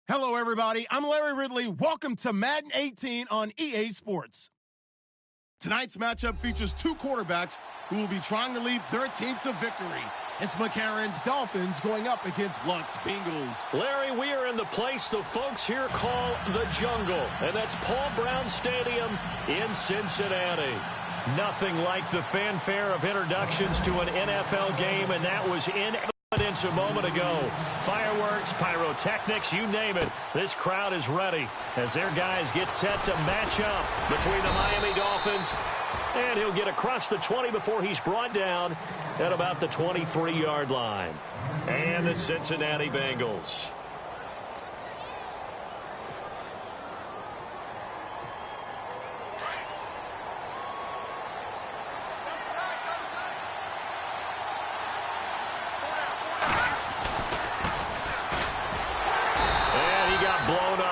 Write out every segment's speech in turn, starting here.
Hello, everybody. I'm Larry Ridley. Welcome to Madden 18 on EA Sports. Tonight's matchup features two quarterbacks who will be trying to lead their team to victory. It's McCarron's Dolphins going up against Luck's Bengals. Larry, we are in the place the folks here call the Jungle, and that's Paul Brown Stadium in Cincinnati. Nothing like the fanfare of introductions to an NFL game, and that was in evidence a moment ago. Fireworks, pyrotechnics, you name it. This crowd is ready as their guys get set to match up between the Miami Dolphins, and he'll get across the 20 before he's brought down at about the 23-yard line. And the Cincinnati Bengals.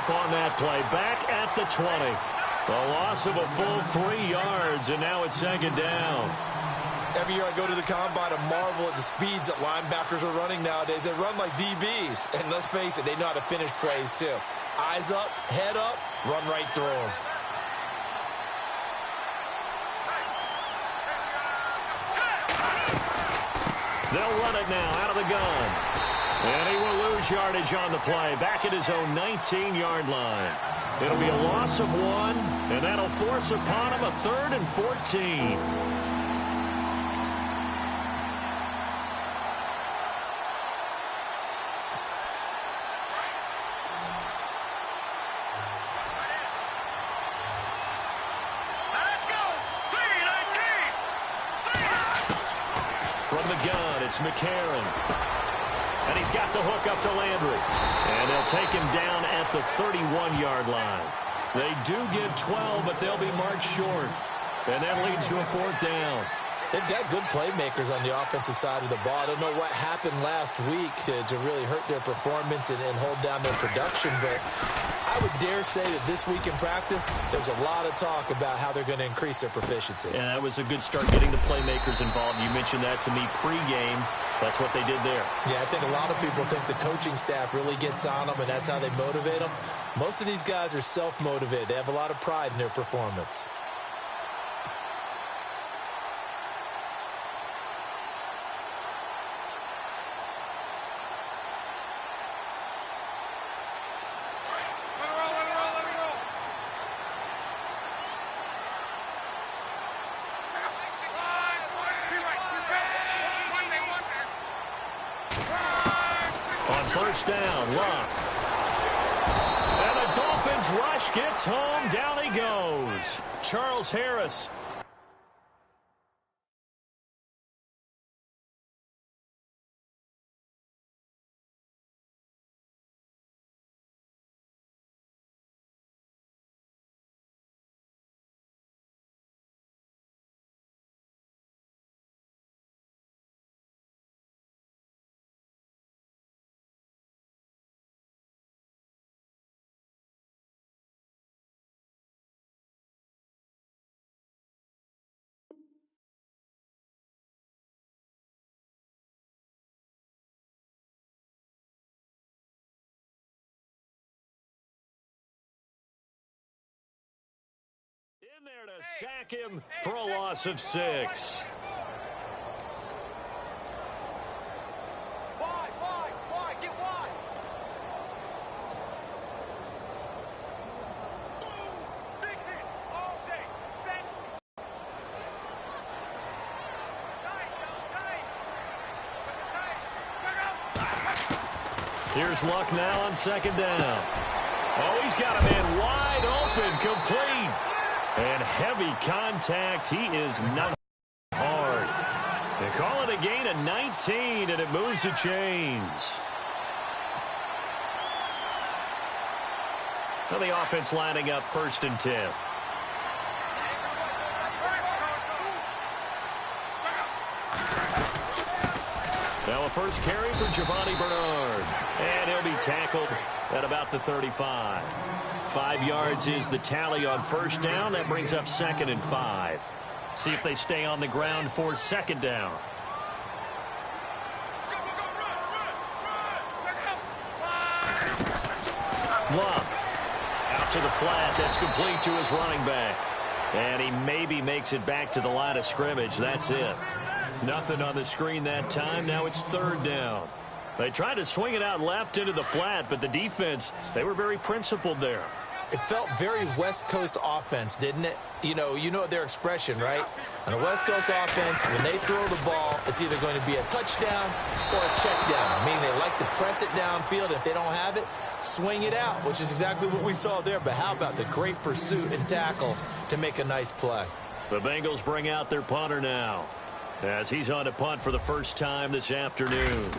On that play, back at the 20. A loss of a full 3 yards, and now it's second down. Every year I go to the combine, I marvel at the speeds that linebackers are running nowadays. They run like DBs, and let's face it, they know how to finish plays too. Eyes up, head up, run right through them. They'll run it now out of the gun. And he will lose yardage on the play, back at his own 19-yard line. It'll be a loss of 1, and that'll force upon him a 3rd and 14. From the gun, it's McCarron. And he's got the hook up to Landry. And they'll take him down at the 31-yard line. They do get 12, but they'll be marked short. And that leads to a 4th down. They've got good playmakers on the offensive side of the ball. I don't know what happened last week to really hurt their performance and hold down their production, but I would dare say that this week in practice, there's a lot of talk about how they're going to increase their proficiency. And that was a good start getting the playmakers involved. You mentioned that to me pregame. That's what they did there. Yeah, I think a lot of people think the coaching staff really gets on them, and that's how they motivate them. Most of these guys are self-motivated. They have a lot of pride in their performance. First down, Luck. And the Dolphins rush gets home. Down he goes. Charles Harris. In there to sack him for a loss of 6. Wide, get wide. Big hit all day. Tight. Here's Luck now on second down. Oh, he's got a man wide open, complete. And heavy contact. He is not hard. They call it a gain of 19, and it moves the chains. Now the offense lining up 1st and 10. Now a first carry for Giovanni Bernard. And he'll be tackled at about the 35. 5 yards is the tally on first down. That brings up 2nd and 5. See if they stay on the ground for second down. Love. Out to the flat. That's complete to his running back. And he maybe makes it back to the line of scrimmage. That's it. Nothing on the screen that time. Now it's third down. They tried to swing it out left into the flat, but the defense, they were very principled there. It felt very West Coast offense, didn't it? You know their expression, right? On a West Coast offense, when they throw the ball, it's either going to be a touchdown or a check down, meaning they like to press it downfield. If they don't have it, swing it out, which is exactly what we saw there. But how about the great pursuit and tackle to make a nice play? The Bengals bring out their punter now, as he's on to punt for the first time this afternoon.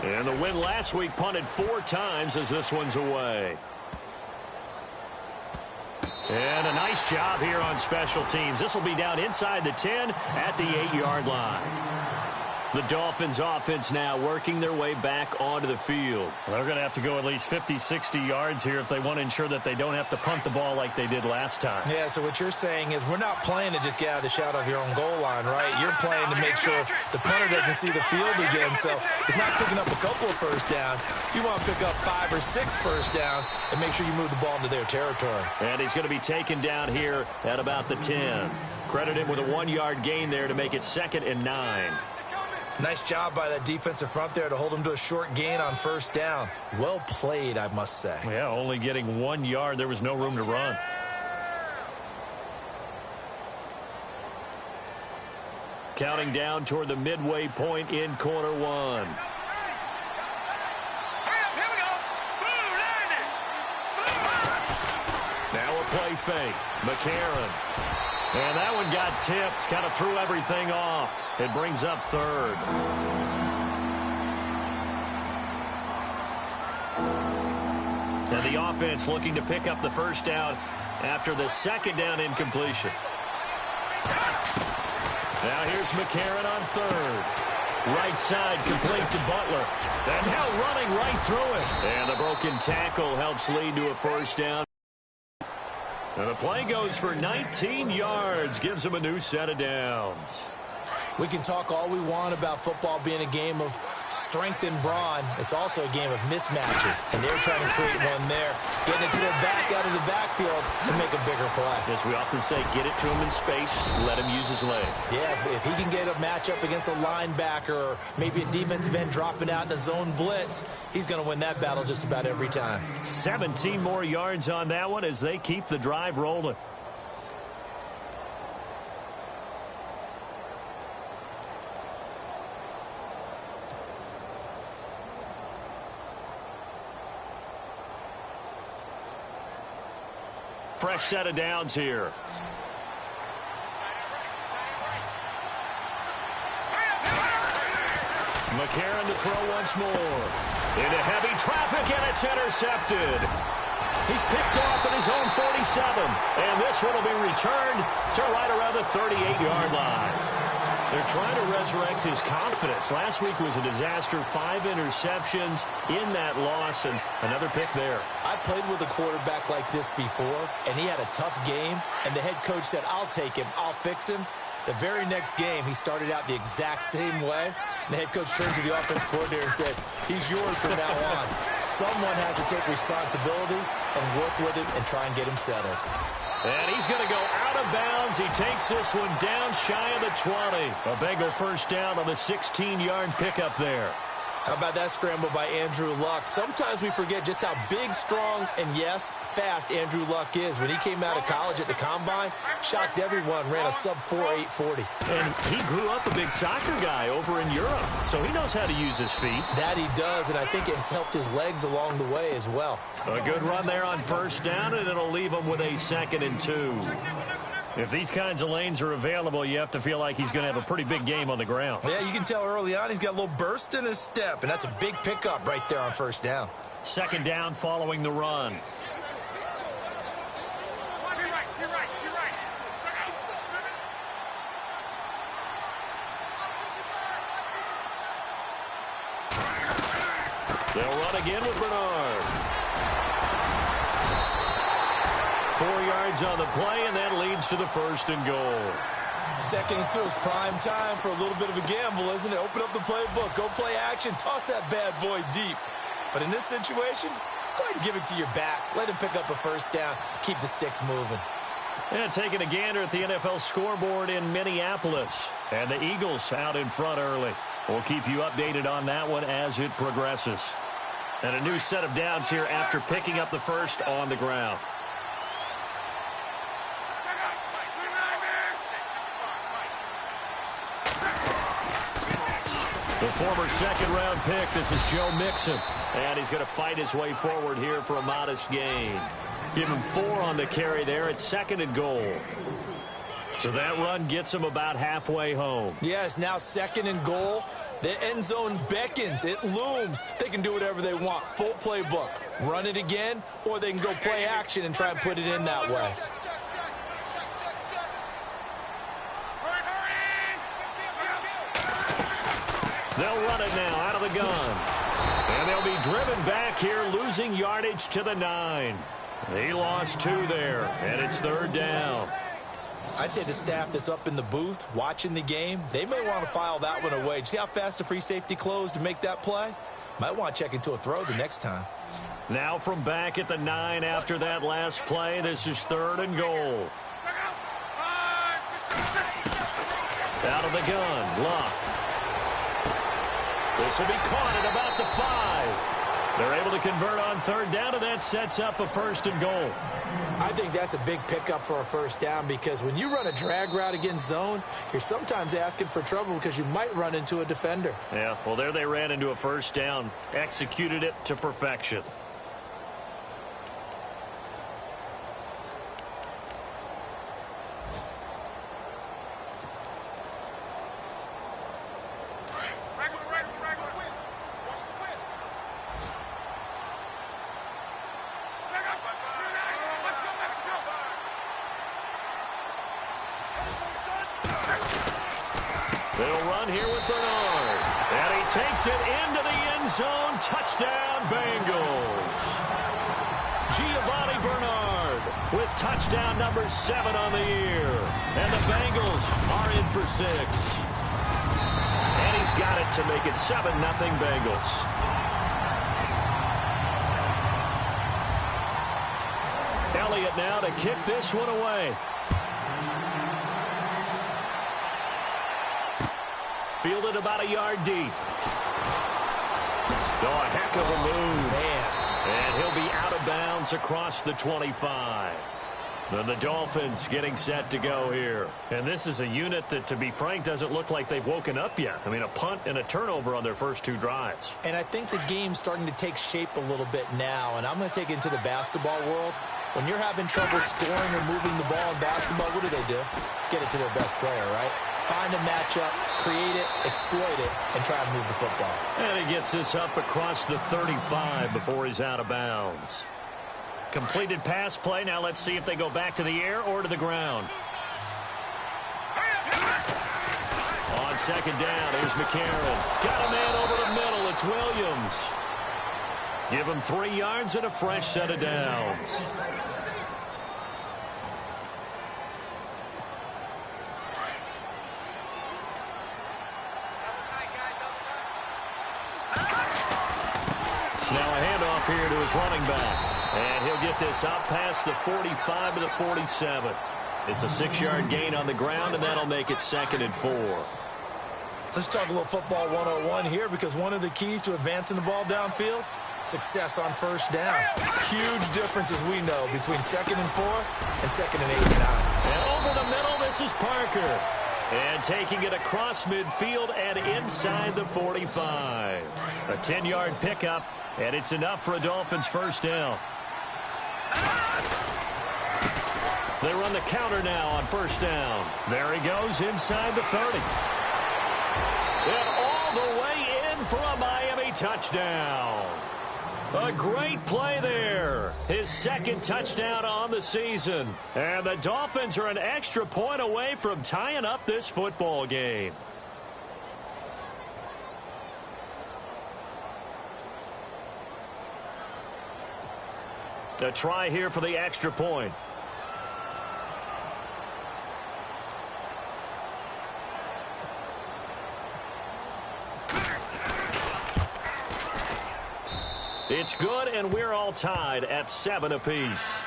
And the win last week punted 4 times as this one's away. And a nice job here on special teams. This will be down inside the 10 at the 8-yard line. The Dolphins offense now working their way back onto the field. They're going to have to go at least 50, 60 yards here if they want to ensure that they don't have to punt the ball like they did last time. Yeah, so what you're saying is we're not playing to just get out of the shadow of your own goal line, right? You're playing to make sure the punter doesn't see the field again. So it's not picking up a couple of first downs. You want to pick up 5 or 6 first downs and make sure you move the ball into their territory. And he's going to be taken down here at about the 10. Credit him with a 1-yard gain there to make it 2nd and 9. Nice job by that defensive front there to hold him to a short gain on first down. Well played, I must say. Yeah, only getting 1 yard. There was no room to run. Counting down toward the midway point in quarter 1. Now a play fake. McCarron. And that one got tipped, kind of threw everything off. It brings up 3rd. And the offense looking to pick up the first down after the 2nd down incompletion. Now here's McCarron on 3rd. Right side complete to Butler. And now running right through it. And the broken tackle helps lead to a first down. And the play goes for 19 yards, gives him a new set of downs. We can talk all we want about football being a game of strength and brawn. It's also a game of mismatches, and they're trying to create one there, getting it to their back out of the backfield to make a bigger play. As we often say, get it to him in space, let him use his leg. Yeah, if he can get a matchup against a linebacker or maybe a defensive end dropping out in a zone blitz, he's going to win that battle just about every time. 17 more yards on that one as they keep the drive rolling. Fresh set of downs here. McCarron to throw once more. Into heavy traffic, and it's intercepted. He's picked off at his own 47. And this one will be returned to right around the 38-yard line. They're trying to resurrect his confidence. Last week was a disaster. 5 interceptions in that loss, and another pick there. I played with a quarterback like this before, and he had a tough game, and the head coach said, I'll take him, I'll fix him. The very next game, he started out the exact same way. And the head coach turned to the offense coordinator and said, he's yours from now on. Someone has to take responsibility and work with him and try and get him settled. And he's going to go out of bounds. He takes this one down shy of the 20. A Bengal first down on the 16-yard pickup there. How about that scramble by Andrew Luck? Sometimes we forget just how big, strong, and, yes, fast Andrew Luck is. When he came out of college at the Combine, shocked everyone, ran a sub-4 840. And he grew up a big soccer guy over in Europe, so he knows how to use his feet. That he does, and I think it's helped his legs along the way as well. A good run there on first down, and it'll leave him with a 2nd and 2. If these kinds of lanes are available, you have to feel like he's going to have a pretty big game on the ground. Yeah, you can tell early on he's got a little burst in his step, and that's a big pickup right there on first down. 2nd down following the run. They'll run again with Bernard. 4 yards on the play, and that leads to the 1st and goal. 2nd and 2 is prime time for a little bit of a gamble, isn't it? Open up the playbook, go play action, toss that bad boy deep. But in this situation, Go ahead and give it to your back. Let him pick up a first down. Keep the sticks moving. And taking a gander at the NFL scoreboard in Minneapolis. And the Eagles out in front early. We'll keep you updated on that one as it progresses. And a new set of downs here after picking up the first on the ground. The former second-round pick, this is Joe Mixon. And he's going to fight his way forward here for a modest gain. Give him 4 on the carry there at 2nd and goal. So that run gets him about halfway home. Yes, now 2nd and goal. The end zone beckons. It looms. They can do whatever they want. Full playbook. Run it again, or they can go play action and try and put it in that way. They'll run it now out of the gun. And they'll be driven back here, losing yardage to the 9. He lost 2 there, and it's 3rd down. I'd say the staff that's up in the booth watching the game, they may want to file that one away. See how fast the free safety closed to make that play? Might want to check into a throw the next time. Now from back at the 9 after that last play, this is 3rd and goal. Out of the gun, Luck. This will be caught at about the 5. They're able to convert on 3rd down, and that sets up a 1st and goal. I think that's a big pickup for a 1st down because when you run a drag route against zone, you're sometimes asking for trouble because you might run into a defender. Yeah, well, there they ran into a 1st down, executed it to perfection. They'll run here with Bernard. And he takes it into the end zone. Touchdown, Bengals. Giovanni Bernard with touchdown number 7 on the year. And the Bengals are in for 6. And he's got it to make it 7-0 Bengals. Elliott now to kick this one away. Fielded about a yard deep. Oh, a heck of a move. Man. And he'll be out of bounds across the 25. Then the Dolphins getting set to go here. And this is a unit that, to be frank, doesn't look like they've woken up yet. I mean, a punt and a turnover on their first 2 drives. And I think the game's starting to take shape a little bit now. And I'm going to take it into the basketball world. When you're having trouble scoring or moving the ball in basketball, what do? Get it to their best player, right? Find a matchup, create it, exploit it, and try to move the football. And he gets this up across the 35 before he's out of bounds. Completed pass play. Now let's see if they go back to the air or to the ground. On 2nd down, there's McCarron. Got a man over the middle. It's Williams. Give him 3 yards and a fresh set of downs. Now a handoff here to his running back. And he'll get this out past the 45 to the 47. It's a 6-yard gain on the ground, and that'll make it 2nd and 4. Let's talk a little football 101 here because one of the keys to advancing the ball downfield, success on 1st down. Huge difference, as we know, between 2nd and 4 and 2nd and 8 and 9. And over the middle, this is Parker. And taking it across midfield and inside the 45. A 10-yard pickup, and it's enough for a Dolphins 1st down. They run the counter now on 1st down. There he goes inside the 30. And all the way in for a Miami touchdown. A great play there. His 2nd touchdown on the season. And the Dolphins are an extra point away from tying up this football game. A try here for the extra point. It's good, and we're all tied at 7 apiece.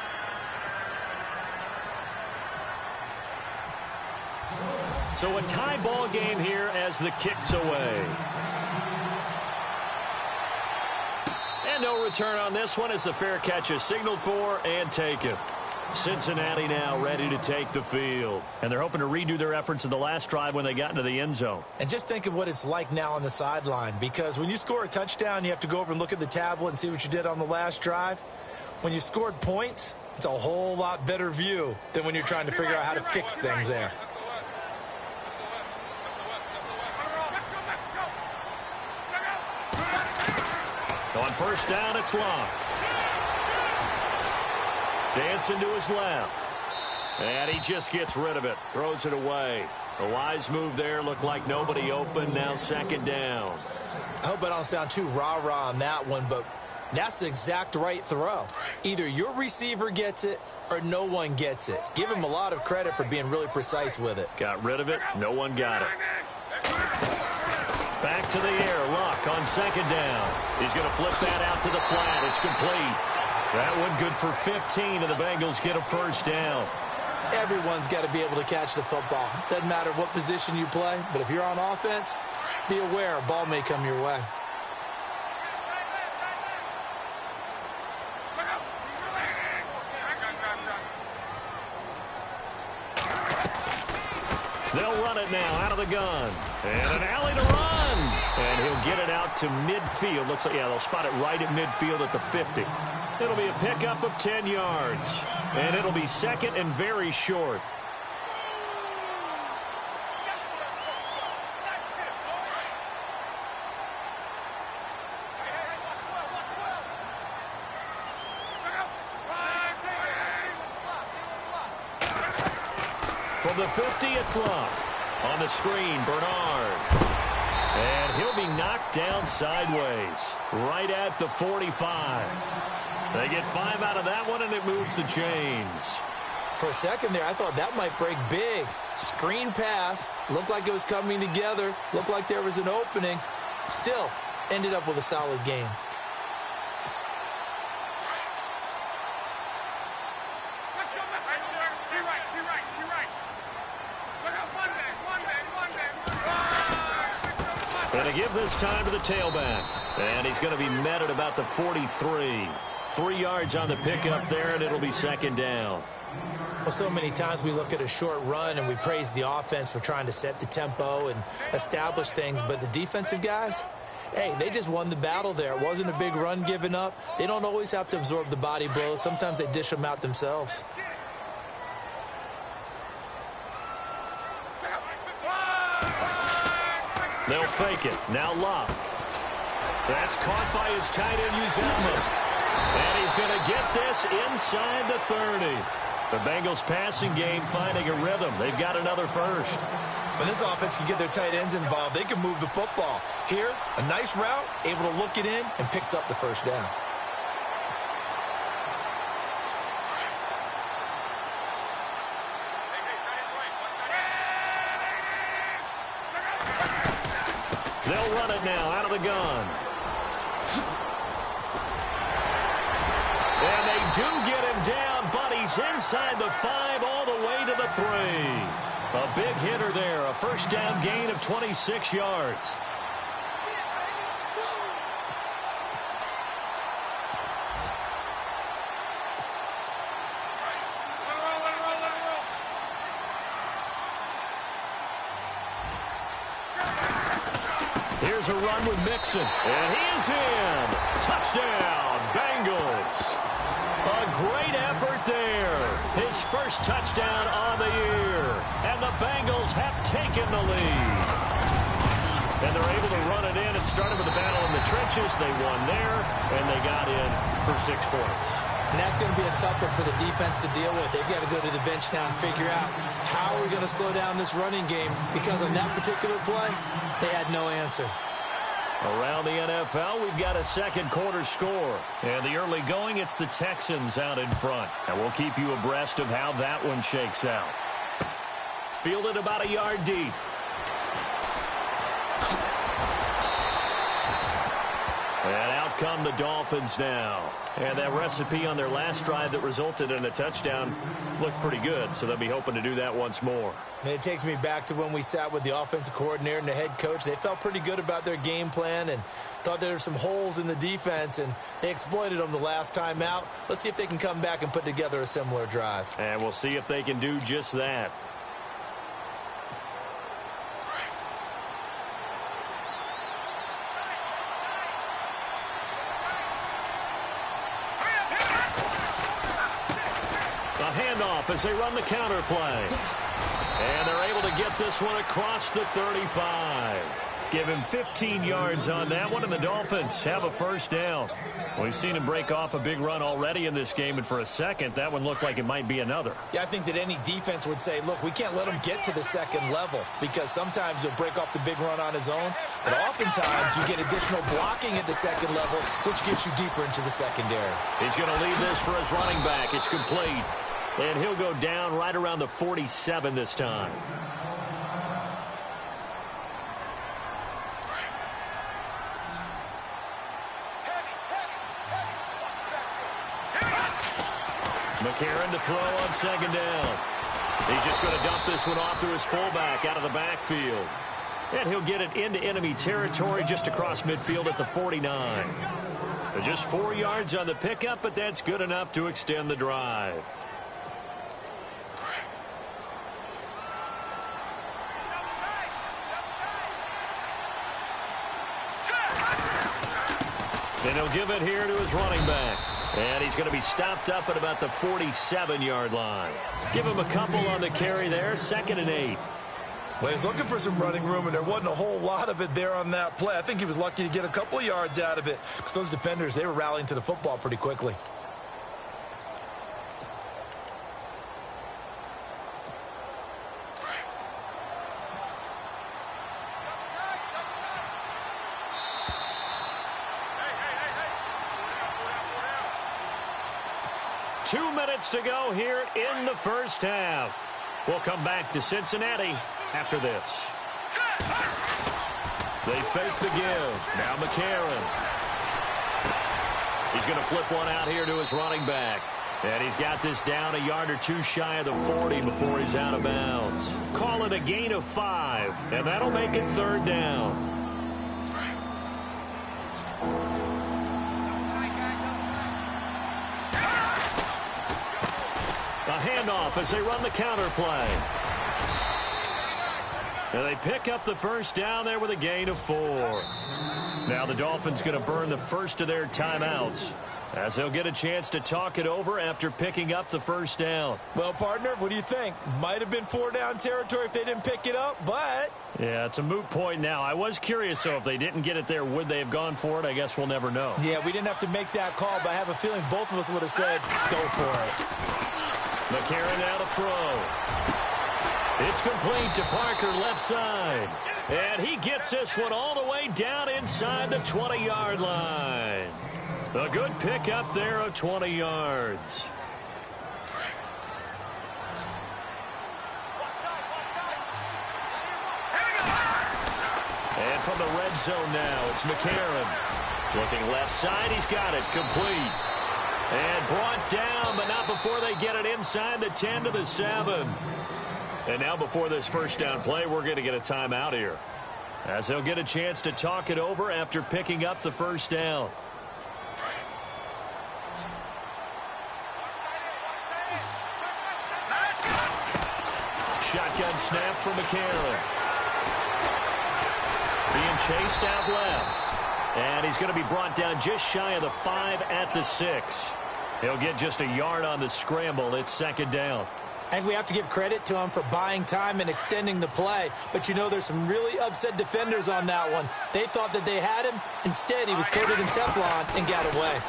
So a tie ball game here as the kick's away. And no return on this one as the fair catch is signaled for and taken. Cincinnati now ready to take the field. And they're hoping to redo their efforts in the last drive when they got into the end zone. And just think of what it's like now on the sideline, because when you score a touchdown, you have to go over and look at the tablet and see what you did on the last drive. When you scored points, it's a whole lot better view than when you're trying to figure out how to fix things there. On first down, it's Locke. Dancing to his left. And he just gets rid of it. Throws it away. A wise move there. Looked like nobody open. Now second down. I hope I don't sound too rah-rah on that one, but that's the exact right throw. Either your receiver gets it or no one gets it. Give him a lot of credit for being really precise with it. Got rid of it. No one got it. Back to the air. Luck on second down. He's going to flip that out to the flat. It's complete. That one good for 15, and the Bengals get a first down. Everyone's got to be able to catch the football. Doesn't matter what position you play, but if you're on offense, be aware a ball may come your way. They'll run it now out of the gun. And an alley to run. And he'll get it out to midfield. Looks like, yeah, they'll spot it right at midfield at the 50. It'll be a pickup of 10 yards. And it'll be second and very short. From the 50, it's Love. On the screen, Bernard. And he'll be knocked down sideways, right at the 45. They get 5 out of that one, and it moves the chains. For a second there, I thought that might break big. Screen pass. Looked like it was coming together. Looked like there was an opening. Still, ended up with a solid game. Going to give this time to the tailback. And he's going to be met at about the 43. 3 yards on the pickup there, and it'll be second down. Well, so many times we look at a short run and we praise the offense for trying to set the tempo and establish things. But the defensive guys, hey, they just won the battle there. It wasn't a big run given up. They don't always have to absorb the body blows. Sometimes they dish them out themselves. They'll fake it. Now Love. That's caught by his tight end, Uzomah. And he's going to get this inside the 30. The Bengals passing game finding a rhythm. They've got another first. When this offense can get their tight ends involved, they can move the football. Here, a nice route, able to look it in, and picks up the first down. They'll run it now out of the gun. And they do get him down, but he's inside the 5 all the way to the 3. A big hitter there, a first down gain of 26 yards. Here's a run with Mixon, and he is in. Touchdown, Bengals. A great effort there. His first touchdown on the year. And the Bengals have taken the lead. And they're able to run it in. It started with a battle in the trenches. They won there, and they got in for 6 points. And that's going to be a tough one for the defense to deal with. They've got to go to the bench now and figure out how we're going to slow down this running game, because on that particular play, they had no answer. Around the NFL, we've got a second quarter score. And the early going, it's the Texans out in front. And we'll keep you abreast of how that one shakes out. Fielded about a yard deep. And out come the Dolphins now. And that recipe on their last drive that resulted in a touchdown looked pretty good, so they'll be hoping to do that once more. And it takes me back to when we sat with the offensive coordinator and the head coach. They felt pretty good about their game plan and thought there were some holes in the defense, and they exploited them the last time out. Let's see if they can come back and put together a similar drive. And we'll see if they can do just that. Handoff as they run the counter play. And they're able to get this one across the 35. Give him 15 yards on that one, and the Dolphins have a first down. We've seen him break off a big run already in this game, and for a second, that one looked like it might be another. Yeah, I think that any defense would say, look, we can't let him get to the second level because sometimes he'll break off the big run on his own, but oftentimes you get additional blocking at the second level, which gets you deeper into the secondary. He's going to leave this for his running back. It's complete. And he'll go down right around the 47 this time. McCarron to throw on second down. He's just going to dump this one off to his fullback out of the backfield. And he'll get it into enemy territory just across midfield at the 49. Just 4 yards on the pickup, but that's good enough to extend the drive. And he'll give it here to his running back. And he's going to be stopped up at about the 47-yard line. Give him a couple on the carry there, 2nd and 8. Well, he's looking for some running room, and there wasn't a whole lot of it there on that play. I think he was lucky to get a couple of yards out of it because those defenders, they were rallying to the football pretty quickly. Two minutes to go here in the first half. We'll come back to Cincinnati after this. They fake the give. Now McCarron. He's going to flip one out here to his running back. And he's got this down a yard or two shy of the 40 before he's out of bounds. Call it a gain of 5, and that'll make it 3rd down. A handoff as they run the counter play. And they pick up the first down there with a gain of 4. Now the Dolphins going to burn the first of their timeouts as they'll get a chance to talk it over after picking up the first down. Well, partner, what do you think? Might have been 4-down territory if they didn't pick it up, but... Yeah, it's a moot point now. I was curious, though, if they didn't get it there, would they have gone for it? I guess we'll never know. Yeah, we didn't have to make that call, but I have a feeling both of us would have said, go for it. McCarron now to throw. It's complete to Parker left side. And he gets this one all the way down inside the 20-yard line. A good pick up there of 20 yards. And from the red zone now, it's McCarron. Looking left side, he's got it complete. And brought down, but not before they get it inside the 10 to the 7. And now before this first down play, we're going to get a timeout here, as they'll get a chance to talk it over after picking up the first down. Shotgun snap from McCarron. Being chased out left. And he's going to be brought down just shy of the 5 at the 6. He'll get just a yard on the scramble. It's 2nd down. I think we have to give credit to him for buying time and extending the play. But, you know, there's some really upset defenders on that one. They thought that they had him. Instead, he was coated in Teflon and got away.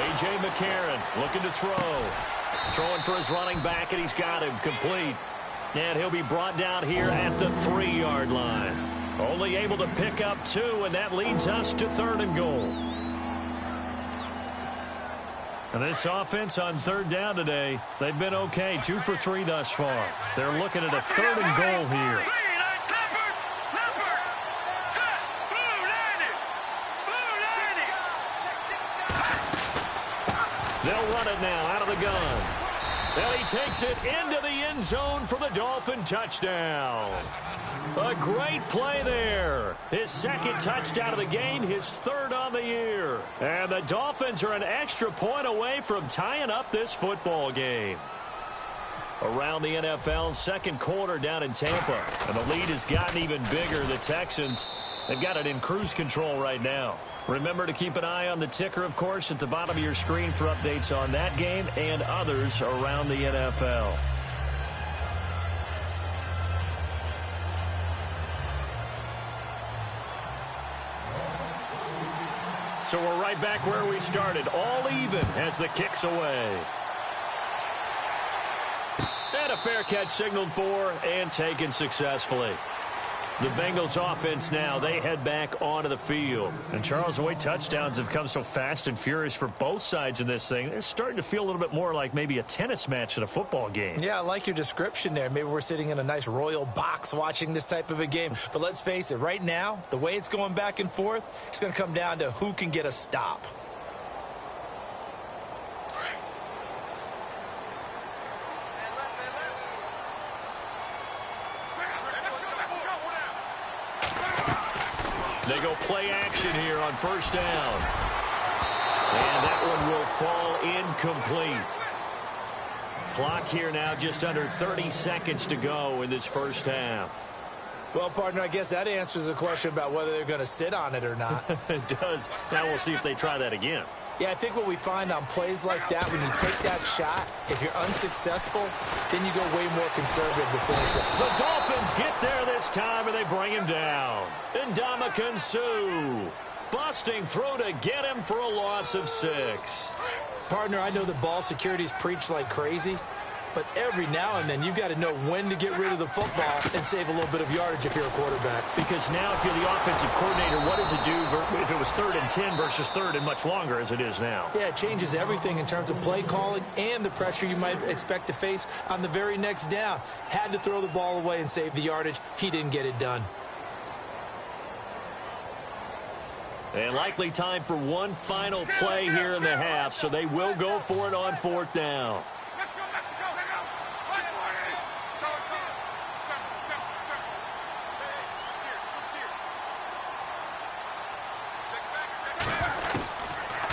A.J. McCarron looking to throw. Throwing for his running back, and he's got him complete. And he'll be brought down here at the 3-yard line. Only able to pick up 2, and that leads us to 3rd and goal. And this offense on 3rd down today, they've been okay. 2 for 3 thus far. They're looking at a 3rd and goal here. They'll run it now out of the gun. And he takes it into the end zone for the Dolphin touchdown. A great play there. His second touchdown of the game, his third on the year. And the Dolphins are an extra point away from tying up this football game. Around the NFL, second quarter down in Tampa. And the lead has gotten even bigger. The Texans, they've got it in cruise control right now. Remember to keep an eye on the ticker, of course, at the bottom of your screen for updates on that game and others around the NFL. So we're right back where we started, all even as the kick's away. And a fair catch signaled for and taken successfully. The Bengals offense now, they head back onto the field. And Charles, the way touchdowns have come so fast and furious for both sides in this thing, it's starting to feel a little bit more like maybe a tennis match at a football game. Yeah, I like your description there. Maybe we're sitting in a nice royal box watching this type of a game. But let's face it, right now, the way it's going back and forth, it's going to come down to who can get a stop. They go play action here on first down. And that one will fall incomplete. Clock here now just under 30 seconds to go in this first half. Well, partner, I guess that answers the question about whether they're going to sit on it or not. It does. Now we'll see if they try that again. Yeah, I think what we find on plays like that, when you take that shot, if you're unsuccessful, then you go way more conservative to finish it. The Dolphins get there this time, and they bring him down. Ndamukong Suh, busting through to get him for a loss of 6. Partner, I know the ball security's preached like crazy, but every now and then you've got to know when to get rid of the football and save a little bit of yardage if you're a quarterback. Because now if you're the offensive coordinator, what does it do if it was 3rd and 10 versus 3rd and much longer as it is now? Yeah, it changes everything in terms of play calling and the pressure you might expect to face on the very next down. Had to throw the ball away and save the yardage. He didn't get it done. And likely time for one final play here in the half, so they will go for it on 4th down.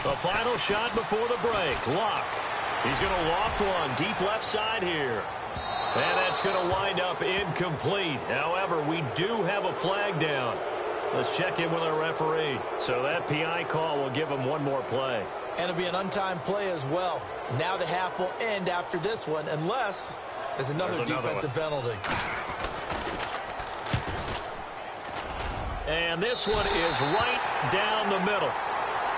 The final shot before the break. Luck. He's going to loft one deep left side here. And that's going to wind up incomplete. However, we do have a flag down. Let's check in with our referee. So that PI call will give him one more play. And it'll be an untimed play as well. Now the half will end after this one, unless there's another defensive penalty. And this one is right down the middle.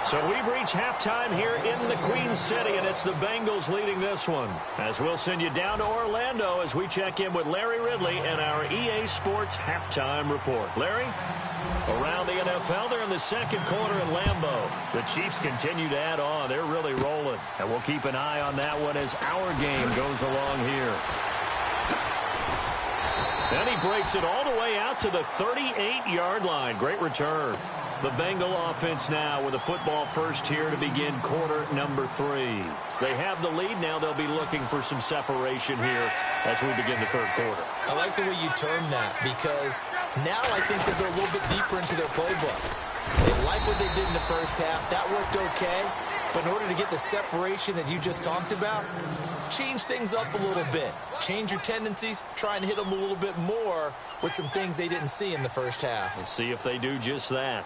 So we've reached halftime here in the Queen City, and it's the Bengals leading this one. As we'll send you down to Orlando as we check in with Larry Ridley and our EA Sports halftime report. Larry? Around the NFL, they're in the second quarter in Lambeau. The Chiefs continue to add on. They're really rolling. And we'll keep an eye on that one as our game goes along here. And he breaks it all the way out to the 38-yard line. Great return. The Bengal offense now with a football first here to begin quarter number 3. They have the lead. Now they'll be looking for some separation here as we begin the third quarter. I like the way you term that, because now I think that they're a little bit deeper into their playbook. They like what they did in the first half. That worked okay. But in order to get the separation that you just talked about, change things up a little bit. Change your tendencies. Try and hit them a little bit more with some things they didn't see in the first half. Let's see if they do just that.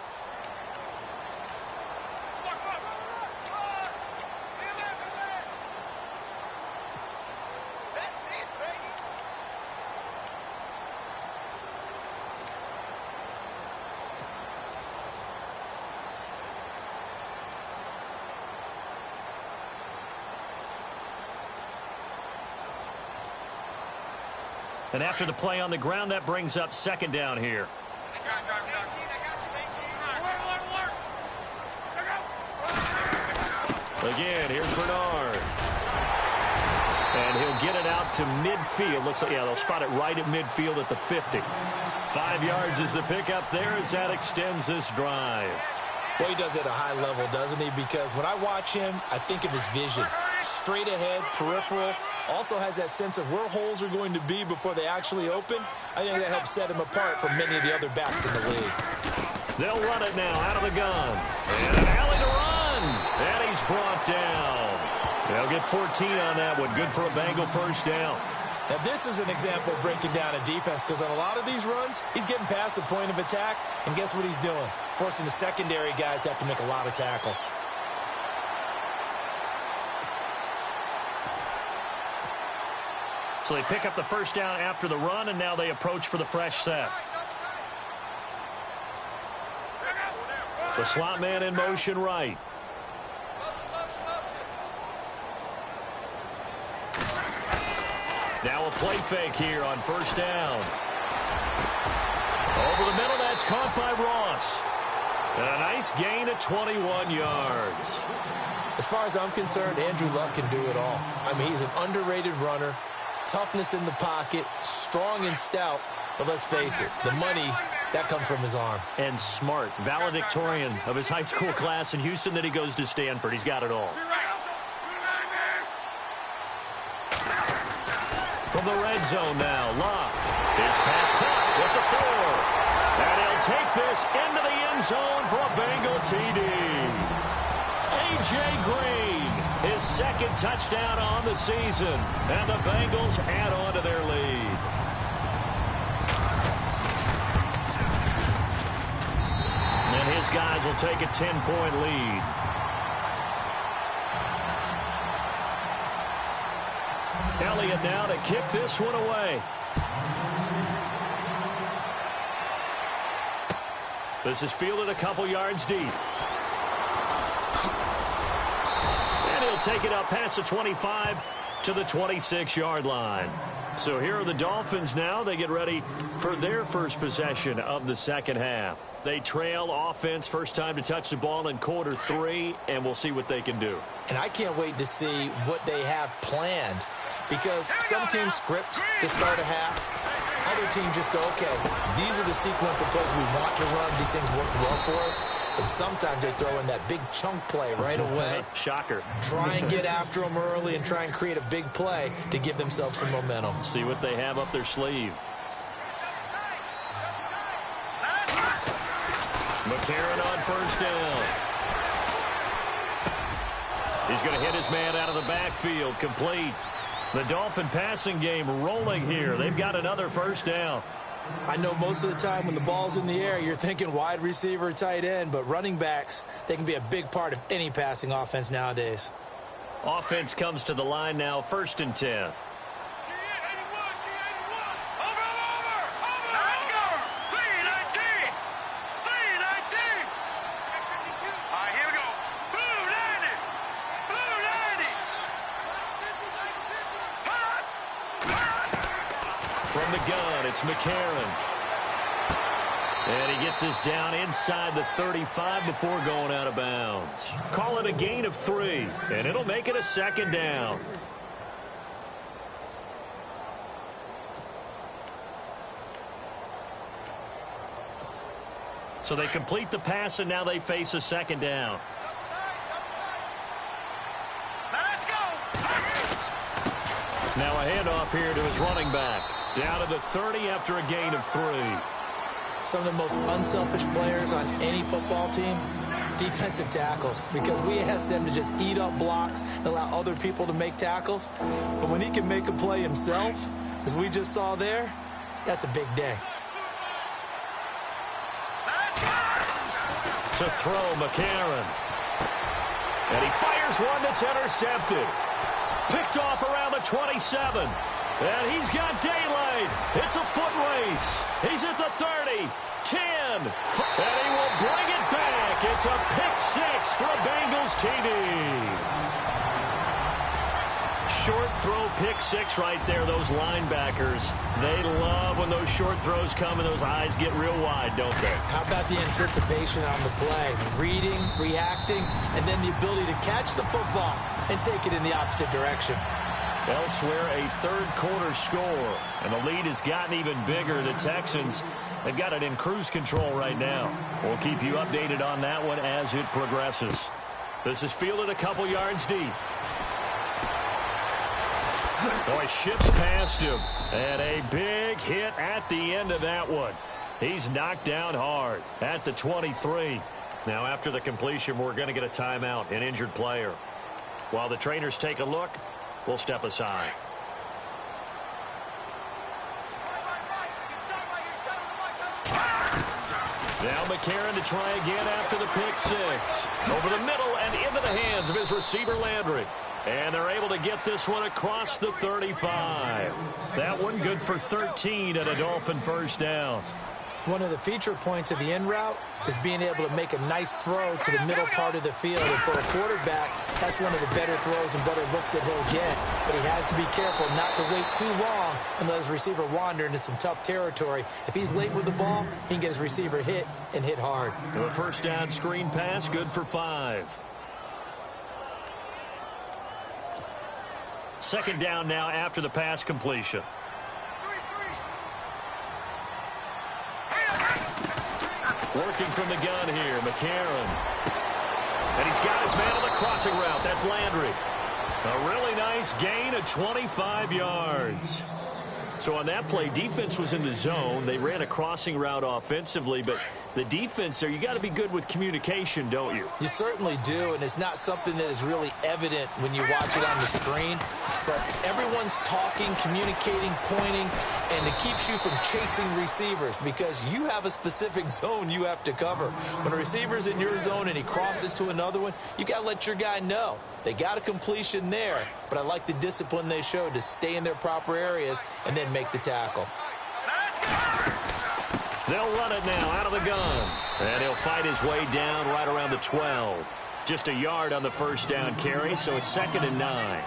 And after the play on the ground, that brings up second down here. Again, here's Bernard. And he'll get it out to midfield. Looks like, yeah, they'll spot it right at midfield at the 50. 5 yards is the pickup there as that extends this drive. Well, he does it at a high level, doesn't he? Because when I watch him, I think of his vision. Straight ahead, peripheral, also has that sense of where holes are going to be before they actually open. I think that helps set him apart from many of the other backs in the league. They'll run it now out of the gun. And an alley to run. And he's brought down. They'll get 14 on that one. Good for a Bengal first down. Now, this is an example of breaking down a defense because on a lot of these runs, he's getting past the point of attack, and guess what he's doing? Forcing the secondary guys to have to make a lot of tackles. So they pick up the first down after the run, and now they approach for the fresh set. The slot man in motion right. Now a play fake here on first down. Over the middle, that's caught by Ross. And a nice gain of 21 yards. As far as I'm concerned, Andrew Luck can do it all. I mean, he's an underrated runner, toughness in the pocket, strong and stout. But let's face it, the money, that comes from his arm. And smart, valedictorian of his high school class in Houston, then he goes to Stanford. He's got it all. From the red zone now, Luck. His pass caught with the 4. And he'll take this into the end zone for a Bengal TD. A.J. Green, his second touchdown on the season. And the Bengals add on to their lead. And his guys will take a 10-point lead. Elliott now to kick this one away. This is fielded a couple yards deep. And he'll take it up past the 25 to the 26-yard line. So here are the Dolphins now. They get ready for their first possession of the second half. They trail offense, first time to touch the ball in quarter 3, and we'll see what they can do. And I can't wait to see what they have planned. Because some teams script to start a half. Other teams just go, okay, these are the sequence of plays we want to run. These things work well for us. And sometimes they throw in that big chunk play right away. Shocker. Try and get after them early and try and create a big play to give themselves some momentum. See what they have up their sleeve. McCarron on first down. He's going to hit his man out of the backfield. Complete. The Dolphin passing game rolling here. They've got another first down. I know most of the time when the ball's in the air, you're thinking wide receiver, tight end, but running backs, they can be a big part of any passing offense nowadays. Offense comes to the line now, 1st and 10. From the gun, it's McCarron. And he gets us down inside the 35 before going out of bounds. Call it a gain of 3, and it'll make it a second down. So they complete the pass, and now they face a second down. Now a handoff here to his running back. Down to the 30 after a gain of 3. Some of the most unselfish players on any football team, defensive tackles, because we ask them to just eat up blocks and allow other people to make tackles. But when he can make a play himself, as we just saw there, that's a big day. To throw, McCarron. And he fires one that's intercepted. Picked off around the 27. And he's got daylight. It's a foot race. He's at the 30, 10. And he will bring it back. It's a pick 6 for a Bengals TD. Short throw, pick 6 right there. Those linebackers, they love when those short throws come and those eyes get real wide, don't they? How about the anticipation on the play? Reading, reacting, and then the ability to catch the football and take it in the opposite direction. Elsewhere, a third-quarter score. And the lead has gotten even bigger. The Texans, they've got it in cruise control right now. We'll keep you updated on that one as it progresses. This is fielded a couple yards deep. Boy, shifts past him. And a big hit at the end of that one. He's knocked down hard at the 23. Now, after the completion, we're going to get a timeout, an injured player. While the trainers take a look, we'll step aside. Now McCarron to try again after the pick six. Over the middle and into the hands of his receiver Landry. And they're able to get this one across the 35. That one good for 13 and a Dolphin first down. One of the feature points of the in route is being able to make a nice throw to the middle part of the field. And for a quarterback, that's one of the better throws and better looks that he'll get. But he has to be careful not to wait too long and let his receiver wander into some tough territory. If he's late with the ball, he can get his receiver hit and hit hard. A first down screen pass, good for 5. Second down now after the pass completion. Working from the gun here, McCarron. And he's got his man on the crossing route. That's Landry. A really nice gain of 25 yards. So on that play, defense was in the zone. They ran a crossing route offensively, but the defense there, you got to be good with communication, don't you? You certainly do, and it's not something that is really evident when you watch it on the screen. But everyone's talking, communicating, pointing, and it keeps you from chasing receivers because you have a specific zone you have to cover. When a receiver's in your zone and he crosses to another one, you got to let your guy know. They got a completion there, but I like the discipline they showed to stay in their proper areas and then make the tackle. They'll run it now out of the gun. And he'll fight his way down right around the 12. Just a yard on the first down carry, so it's 2nd and 9.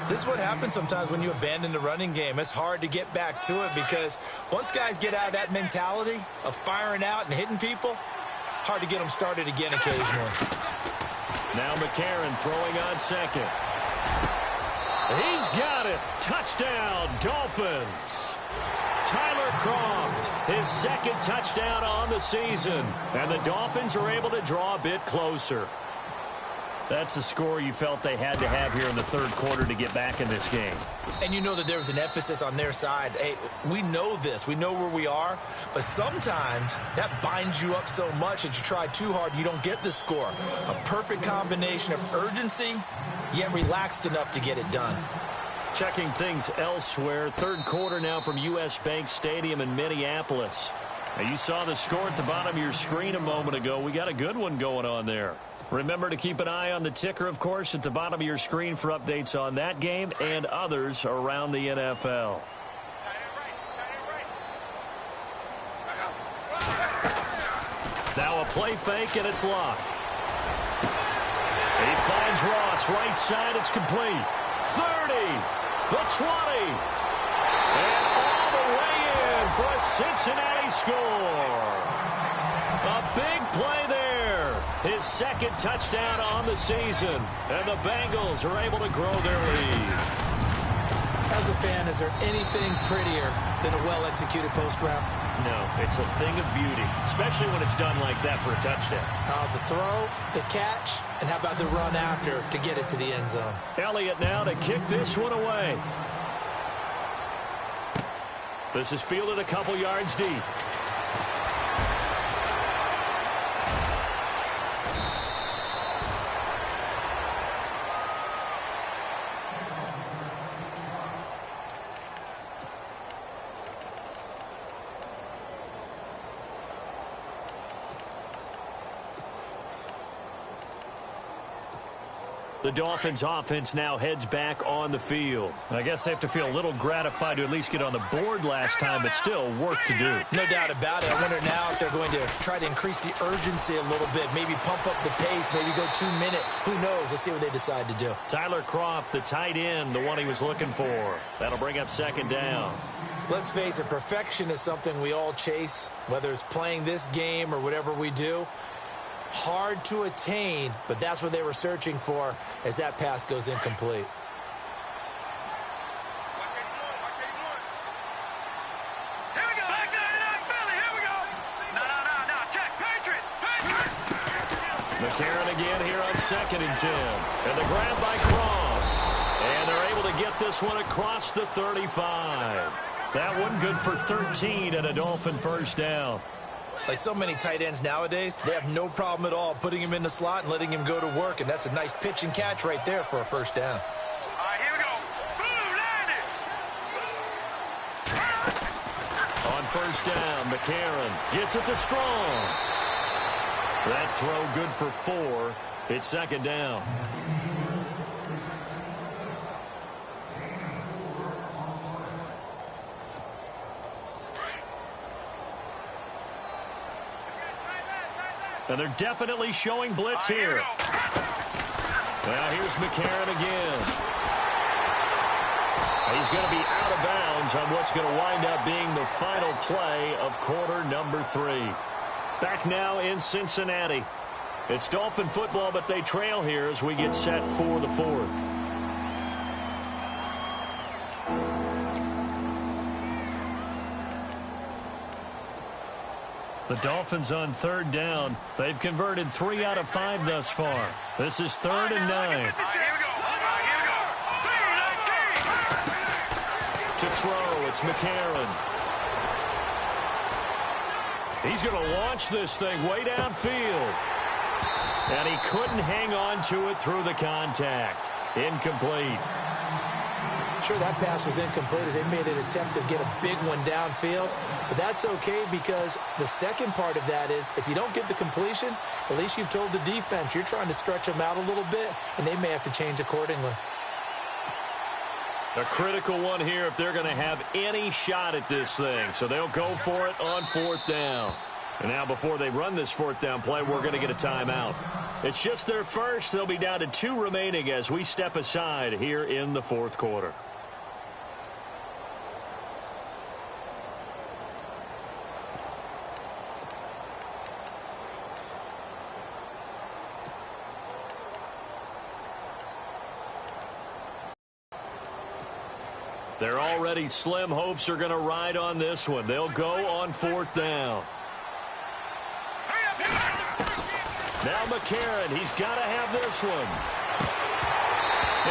This is what happens sometimes when you abandon the running game. It's hard to get back to it because once guys get out of that mentality of firing out and hitting people, hard to get them started again occasionally. Now McCarron throwing on second. He's got it. Touchdown, Dolphins. Tyler Kroft, his second touchdown on the season. And the Dolphins are able to draw a bit closer. That's the score you felt they had to have here in the third quarter to get back in this game. And you know that there was an emphasis on their side. Hey, we know this. We know where we are. But sometimes that binds you up so much that you try too hard, you don't get the score. A perfect combination of urgency, yet relaxed enough to get it done. Checking things elsewhere. Third quarter now from U.S. Bank Stadium in Minneapolis. Now, you saw the score at the bottom of your screen a moment ago. We got a good one going on there. Remember to keep an eye on the ticker, of course, at the bottom of your screen for updates on that game and others around the NFL. Now a play fake, and it's locked. He finds Ross, right side, it's complete. 30, the 20, and all the way in for a Cincinnati score. A big play there. His second touchdown on the season, and the Bengals are able to grow their lead. As a fan, is there anything prettier than a well-executed post route? No, it's a thing of beauty, especially when it's done like that for a touchdown. The throw, the catch, and how about the run after to get it to the end zone? Elliott now to kick this one away. This is fielded a couple yards deep. The Dolphins offense now heads back on the field. I guess they have to feel a little gratified to at least get on the board last time, but still work to do. No doubt about it. I wonder now if they're going to try to increase the urgency a little bit, maybe pump up the pace, maybe go 2 minute. Who knows? Let's see what they decide to do. Tyler Kroft, the tight end, the one he was looking for. That'll bring up 2nd down. Let's face it, perfection is something we all chase, whether it's playing this game or whatever we do. Hard to attain, but that's what they were searching for as that pass goes incomplete. McCarron again here on 2nd and 10. And the grab by Croft. And they're able to get this one across the 35. That one good for 13 and a Dolphin first down. Like so many tight ends nowadays, they have no problem at all putting him in the slot and letting him go to work. And that's a nice pitch and catch right there for a first down. All right, here we go. Boom, landed. On first down, McCarron gets it to Strong. That throw good for 4. It's 2nd down. And they're definitely showing blitz here. Now here's McCarron again. He's going to be out of bounds on what's going to wind up being the final play of quarter number 3. Back now in Cincinnati. It's Dolphin football, but they trail here as we get set for the 4th. The Dolphins on 3rd down. They've converted 3 out of 5 thus far. This is 3rd and 9. To throw, it's McCarron. He's going to launch this thing way downfield. And he couldn't hang on to it through the contact. Incomplete. Sure, that pass was incomplete as they made an attempt to get a big one downfield. But that's okay because the second part of that is if you don't get the completion, at least you've told the defense you're trying to stretch them out a little bit, and they may have to change accordingly. A critical one here if they're going to have any shot at this thing. So they'll go for it on 4th down. And now before they run this 4th down play, we're going to get a timeout. It's just their first. They'll be down to 2 remaining as we step aside here in the 4th quarter. Their already slim hopes are going to ride on this one. They'll go on 4th down. Now McCarron, he's got to have this one.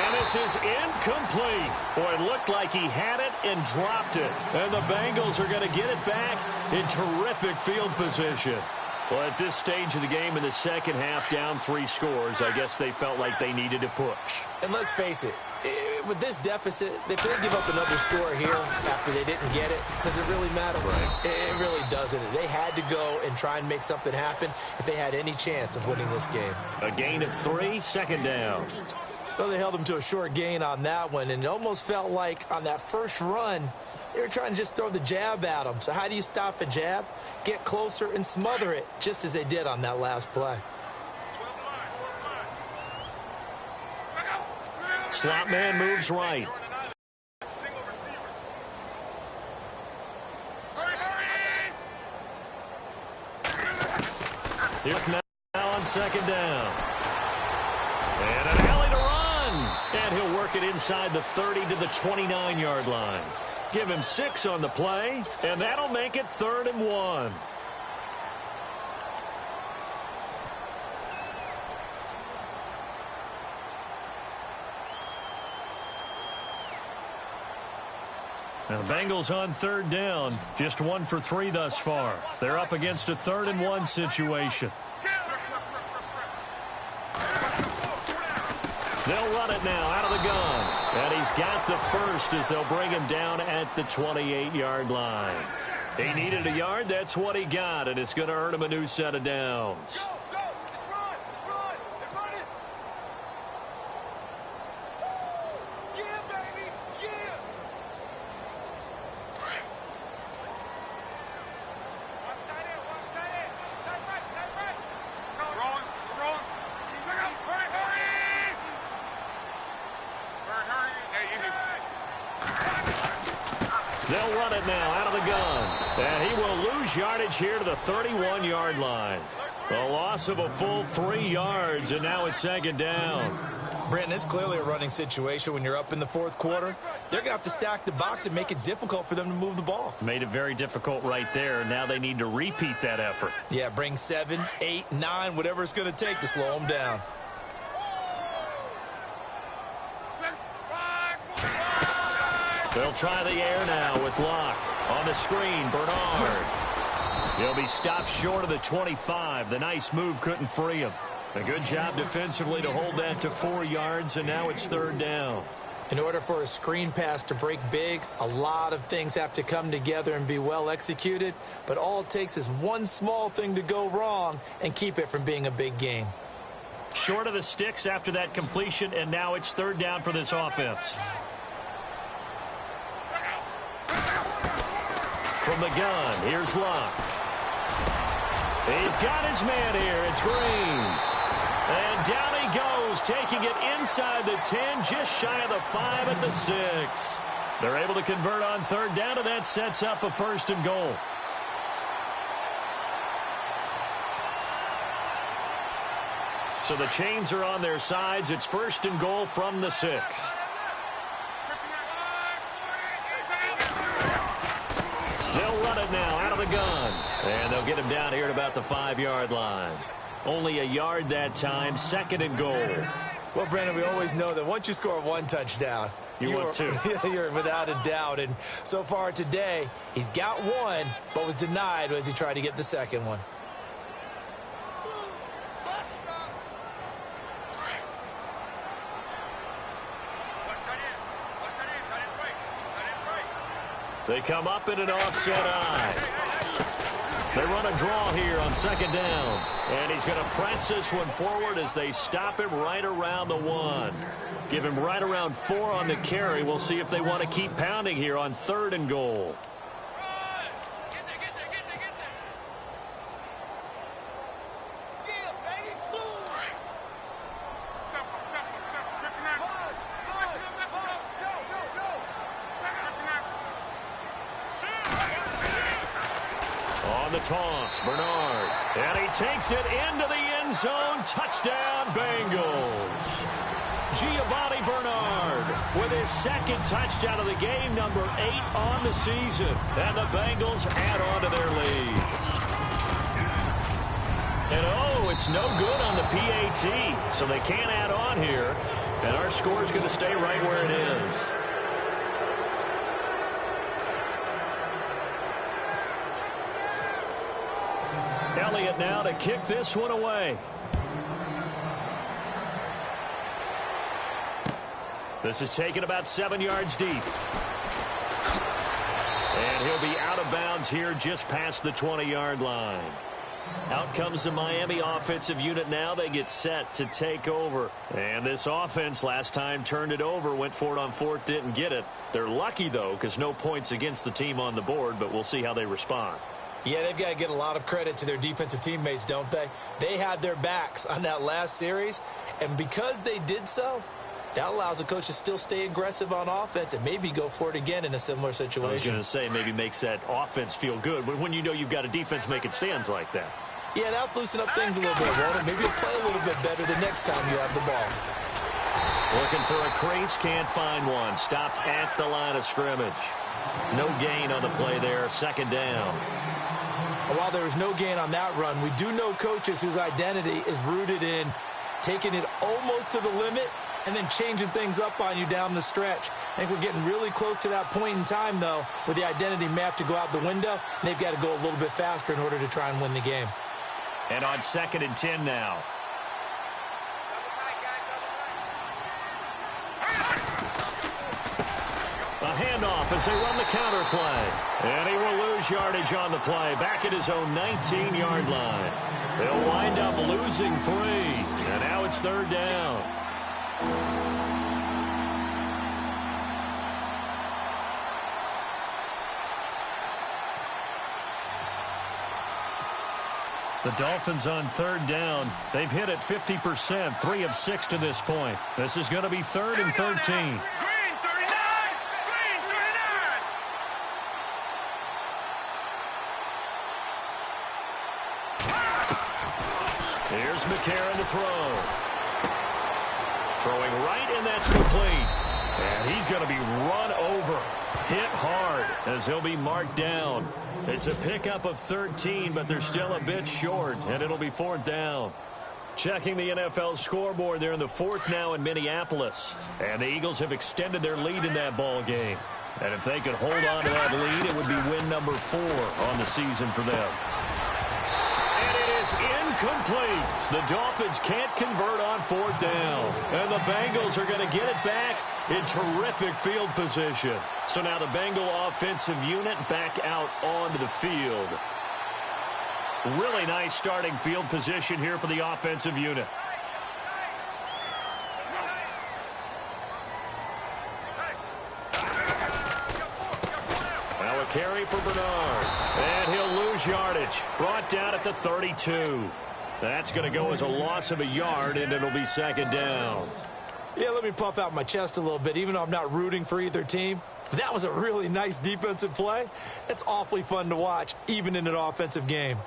And this is incomplete. Boy, it looked like he had it and dropped it. And the Bengals are going to get it back in terrific field position. Well, at this stage of the game in the second half, down 3 scores, I guess they felt like they needed to push. And let's face it, with this deficit, if they give up another score here after they didn't get it, does it really matter? Right. It really doesn't. They had to go and try and make something happen if they had any chance of winning this game. A gain of 3, 2nd down. Well, they held them to a short gain on that one, and it almost felt like on that first run, they were trying to just throw the jab at them. So how do you stop a jab? Get closer and smother it, just as they did on that last play. Slot man moves right. Here's now on 2nd down. And an alley to run. And he'll work it inside the 30 to the 29-yard line. Give him 6 on the play, and that'll make it 3rd and 1. Now, the Bengals on 3rd down, just 1 for 3 thus far. They're up against a 3rd and 1 situation. They'll run it now out of the gun. And he's got the first as they'll bring him down at the 28-yard line. He needed a yard. That's what he got, and it's going to earn him a new set of downs. They'll run it now out of the gun. And he will lose yardage here to the 31-yard line. A loss of a full 3 yards, and now it's 2nd down. Brandon, it's clearly a running situation when you're up in the fourth quarter. They're going to have to stack the box and make it difficult for them to move the ball. Made it very difficult right there. Now they need to repeat that effort. Yeah, bring 7, 8, 9, whatever it's going to take to slow them down. They'll try the air now with Locke. On the screen, Bernard. He'll be stopped short of the 25. The nice move couldn't free him. A good job defensively to hold that to 4 yards, and now it's third down. In order for a screen pass to break big, a lot of things have to come together and be well executed, but all it takes is one small thing to go wrong and keep it from being a big game. Short of the sticks after that completion, and now it's third down for this offense. From the gun, here's Locke. He's got his man here. It's Green. And down he goes, taking it inside the 10, just shy of the 5 at the 6. They're able to convert on third down, and that sets up a first and goal. So the chains are on their sides. It's first and goal from the 6. They'll run it now out of the gun. And they'll get him down here at about the 5-yard line. Only a yard that time, second and goal. Well, Brandon, we always know that once you score one touchdown, want two. You're without a doubt. And so far today, he's got one, but was denied as he tried to get the second one. They come up in an offset eye. They run a draw here on second down. And he's going to press this one forward as they stop him right around the 1. Give him right around 4 on the carry. We'll see if they want to keep pounding here on third and goal. The toss, Bernard, and he takes it into the end zone. Touchdown, Bengals. Giovanni Bernard with his second touchdown of the game, number 8 on the season, and the Bengals add on to their lead. And oh, it's no good on the PAT, so they can't add on here, and our score is going to stay right where it is. Elliott now to kick this one away. This is taken about 7 yards deep. And he'll be out of bounds here just past the 20-yard line. Out comes the Miami offensive unit now. They get set to take over. And this offense last time turned it over, went for it on fourth, didn't get it. They're lucky, though, because no points against the team on the board, but we'll see how they respond. Yeah, they've got to get a lot of credit to their defensive teammates, don't they? They had their backs on that last series, and because they did so, that allows the coach to still stay aggressive on offense and maybe go for it again in a similar situation. I was going to say maybe makes that offense feel good, but when you know you've got a defense making stands like that. Yeah, that'll loosen up things a little bit, won't it? Maybe you'll play a little bit better the next time you have the ball. Looking for a crease, can't find one. Stopped at the line of scrimmage. No gain on the play there, second down. While there was no gain on that run, we do know coaches whose identity is rooted in taking it almost to the limit and then changing things up on you down the stretch. I think we're getting really close to that point in time, though, where the identity may have to go out the window, and they've got to go a little bit faster in order to try and win the game. And on 2nd and 10 now. A handoff as they run the counter play. And he will lose yardage on the play. Back at his own 19-yard line. They'll wind up losing 3. And now it's third down. The Dolphins on third down. They've hit it 50%, 3 of 6 to this point. This is going to be 3rd and 13. Here's McCarron to throw. Throwing right, and that's complete. And he's going to be run over. Hit hard as he'll be marked down. It's a pickup of 13, but they're still a bit short, and it'll be 4th down. Checking the NFL scoreboard, they're in the 4th now in Minneapolis. And the Eagles have extended their lead in that ball game. And if they could hold on to that lead, it would be win number 4 on the season for them. And it is incomplete. The Dolphins can't convert on 4th down. And the Bengals are going to get it back in terrific field position. So now the Bengal offensive unit back out onto the field. Really nice starting field position here for the offensive unit. Now a carry for Bernard. And he'll lose yardage. Brought down at the 32. That's going to go as a loss of a yard, and it'll be 2nd down. Yeah, let me puff out my chest a little bit, even though I'm not rooting for either team. That was a really nice defensive play. It's awfully fun to watch, even in an offensive game.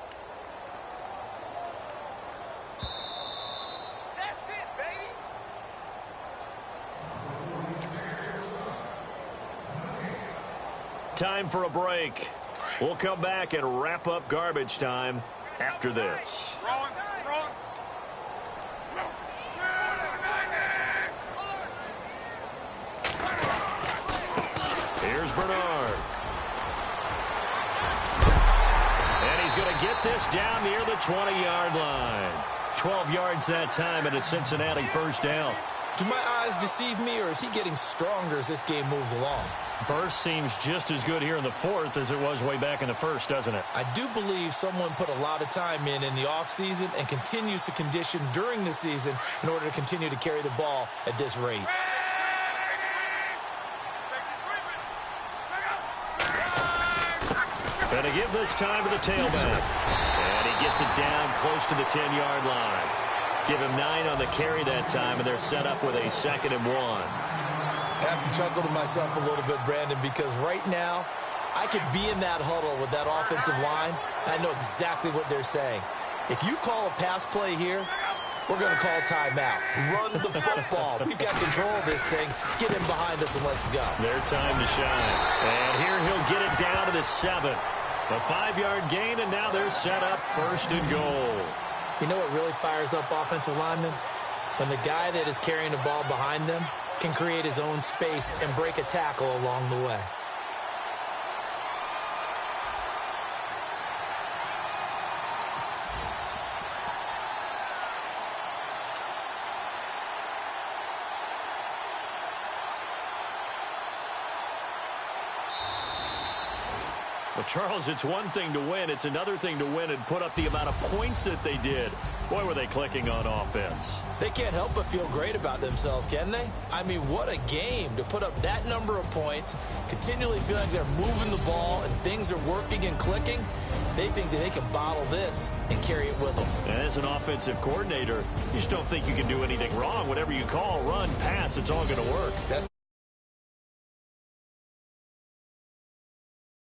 Time for a break. We'll come back and wrap up garbage time after this. Here's Bernard. And he's going to get this down near the 20-yard line. 12 yards that time, and it's Cincinnati 1st down. Do my eyes deceive me, or is he getting stronger as this game moves along? Burst seems just as good here in the 4th as it was way back in the 1st, doesn't it? I do believe someone put a lot of time in the offseason and continues to condition during the season in order to continue to carry the ball at this rate. Going to give this time to the tailback. And he gets it down close to the 10-yard line. Give him 9 on the carry that time, and they're set up with a 2nd and 1. I have to chuckle to myself a little bit, Brandon, because right now I could be in that huddle with that offensive line, and I know exactly what they're saying. If you call a pass play here, we're going to call timeout. Run the football. We've got control of this thing. Get in behind us and let's go. Their time to shine. And here he'll get it down to the 7. A 5-yard gain, and now they're set up 1st and goal. You know what really fires up offensive linemen? When the guy that is carrying the ball behind them can create his own space and break a tackle along the way. Well, Charles, it's one thing to win. It's another thing to win and put up the amount of points that they did. Boy, were they clicking on offense. They can't help but feel great about themselves, can they? I mean, what a game to put up that number of points, continually feeling like they're moving the ball and things are working and clicking. They think that they can bottle this and carry it with them. And as an offensive coordinator, you just don't think you can do anything wrong. Whatever you call, run, pass, it's all going to work. That's